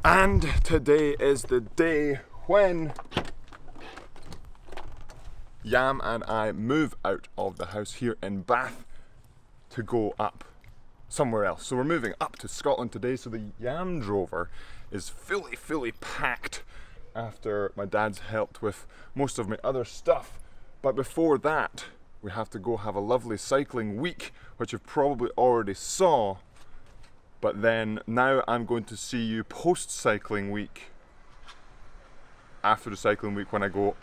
And today is the day when Yam and I move out of the house here in Bath to go up somewhere else. So we're moving up to Scotland today, so the Yam Drover is fully packed after my dad's helped with most of my other stuff. But before that, we have to go have a lovely cycling week, which you've probably already saw. But then now I'm going to see you post cycling week, after the cycling week when I go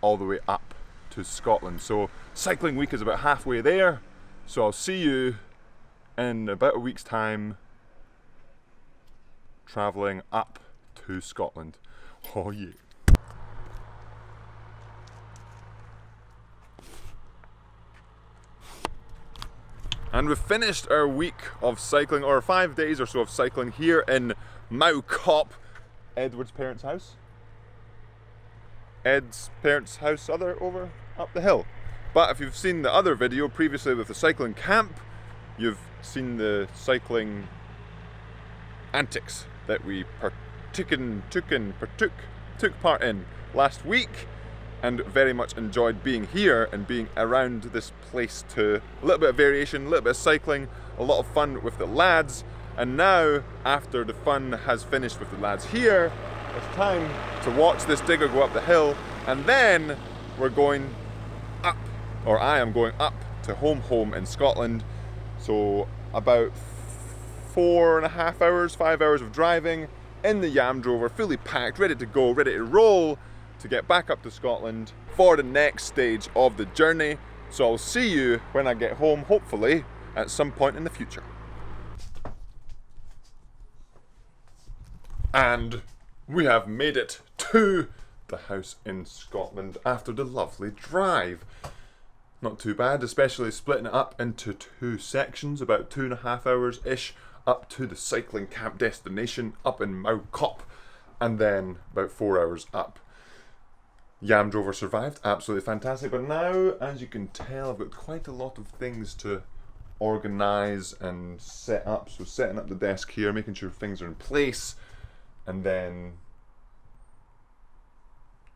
all the way up to Scotland. So cycling week is about halfway there, so I'll see you in about a week's time travelling up to Scotland. Oh yeah. And we've finished our week of cycling, or 5 days or so of cycling here in Mowcop, Edward's parents' house. Ed's parents' house over up the hill. But if you've seen the other video previously with the cycling camp, you've seen the cycling antics that we took part in last week, and very much enjoyed being here and being around this place. To a little bit of variation, a little bit of cycling, a lot of fun with the lads. And now, after the fun has finished with the lads here, it's time to watch this digger go up the hill, and then we're going up, or I am going up to home in Scotland. So about 4.5 hours, 5 hours of driving in the Yam Drover, fully packed, ready to go, ready to roll, to get back up to Scotland for the next stage of the journey. So I'll see you when I get home, hopefully at some point in the future. And we have made it to the house in Scotland after the lovely drive. Not too bad, especially splitting it up into 2 sections, about 2.5 hours-ish up to the cycling camp destination up in Mowcop, and then about 4 hours up. Yam Drover survived, absolutely fantastic. But now, as you can tell, I've got quite a lot of things to organise and set up. So setting up the desk here, making sure things are in place, and then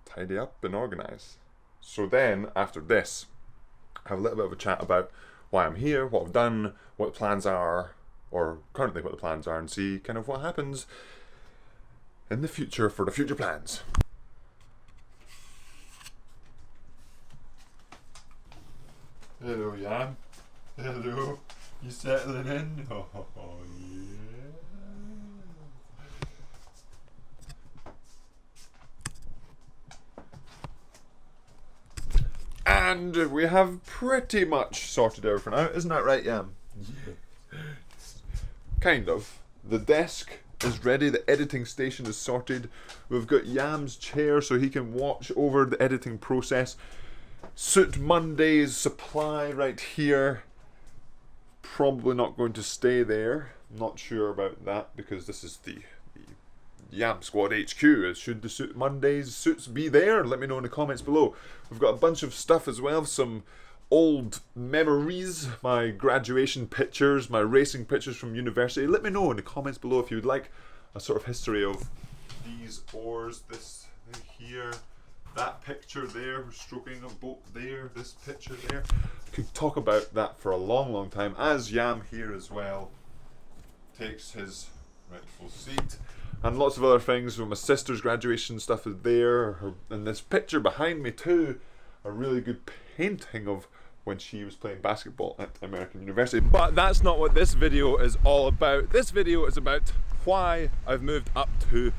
tidy up and organise. So then, after this, have a little bit of a chat about why I'm here, what I've done, what the plans are, or currently what the plans are, and see kind of what happens in the future for the future plans. Hello, Yam. Hello. You settling in? Oh, yeah. And we have pretty much sorted out for now, isn't that right, Yam? Yeah. Kind of. The desk is ready, the editing station is sorted. We've got Yam's chair so he can watch over the editing process. Soot Monday's supply right here. Probably not going to stay there. Not sure about that, because this is the Yam Squad HQ. Should the Soot Monday's suits be there? Let me know in the comments below. We've got a bunch of stuff as well, some old memories, my graduation pictures, my racing pictures from university. Let me know in the comments below if you would like a sort of history of these oars, this thing here, that picture there, stroking a boat there, this picture there. I could talk about that for a long time, as Yam here as well takes his rightful seat. And lots of other things. My sister's graduation stuff is there, and this picture behind me too, a really good painting of when she was playing basketball at American University. But that's not what this video is all about. This video is about why I've moved up to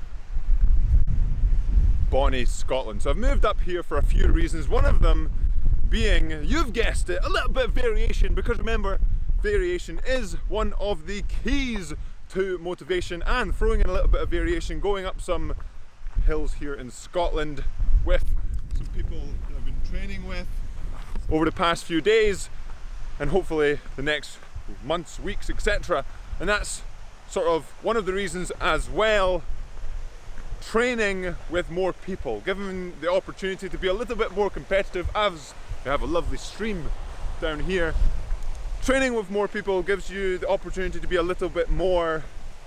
Bonnie, Scotland. So I've moved up here for a few reasons. One of them being, you've guessed it, a little bit of variation, because remember, variation is one of the keys to motivation, and throwing in a little bit of variation, going up some hills here in Scotland with some people that I've been training with over the past few days, and hopefully the next months, weeks, etc. And that's sort of one of the reasons as well. Training with more people, given the opportunity to be a little bit more competitive, as we have a lovely stream down here. Training with more people gives you the opportunity to be a little bit more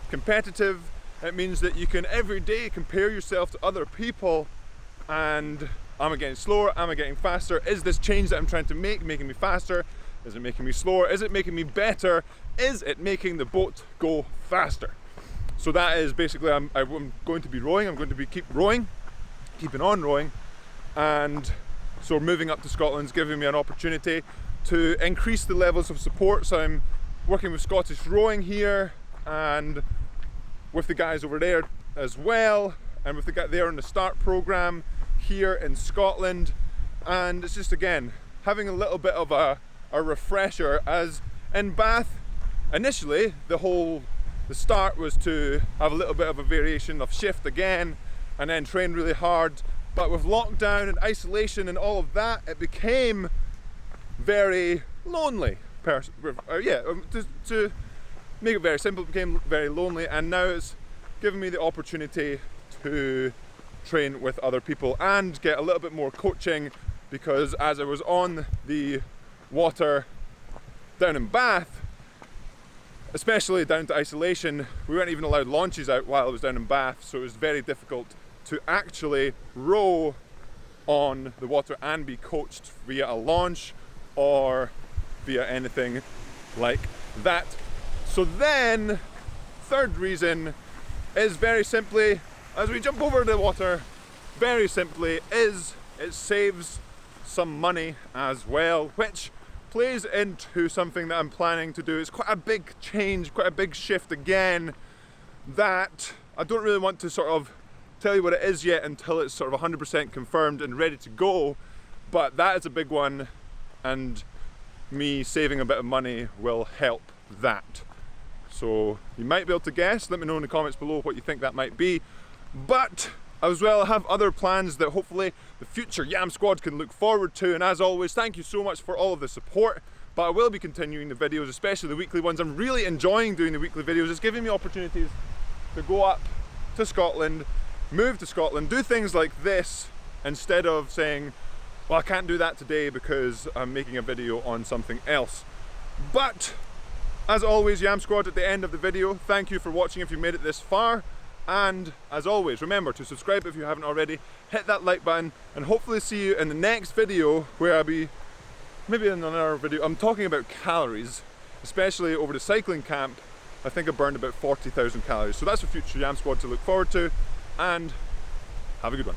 competitive, It means that you can every day compare yourself to other people and am I getting slower? Am I getting faster? Is this change that I'm trying to make making me faster? Is it making me slower? Is it making me better? Is it making the boat go faster? So that is basically, I'm going to be rowing, I'm going to keep rowing, keeping on rowing, and so moving up to Scotland is giving me an opportunity to increase the levels of support. So I'm working with Scottish Rowing here and with the guys over there as well, and with the guy there on the START programme here in Scotland. And it's just, again, having a little bit of a refresher, as in Bath initially the start was to have a little bit of a variation of shift again and then train really hard, but with lockdown and isolation and all of that, it became very lonely. To make it very simple, it became very lonely, and now it's given me the opportunity to train with other people and get a little bit more coaching, because as I was on the water down in Bath, especially down to isolation, we weren't even allowed launches out while I was down in Bath, so it was very difficult to actually row on the water and be coached via a launch or via anything like that. So then, third reason is very simply, as we jump over the water, very simply is it saves some money as well, which plays into something that I'm planning to do. It's quite a big change, quite a big shift again, that I don't really want to sort of tell you what it is yet until it's sort of 100% confirmed and ready to go, but that is a big one, and me saving a bit of money will help that. So you might be able to guess, let me know in the comments below what you think that might be. But as well, I have other plans that hopefully the future Yam Squad can look forward to, and as always, thank you so much for all of the support. But I will be continuing the videos, especially the weekly ones. I'm really enjoying doing the weekly videos. It's giving me opportunities to go up to Scotland, move to Scotland, do things like this, instead of saying, well, I can't do that today because I'm making a video on something else. But as always, Yam Squad, at the end of the video, thank you for watching if you made it this far. And as always, remember to subscribe if you haven't already, hit that like button, and hopefully see you in the next video, where I'll be, maybe in another video, I'm talking about calories, especially over the cycling camp. I think I burned about 40,000 calories. So that's for future Yam Squad to look forward to, and have a good one.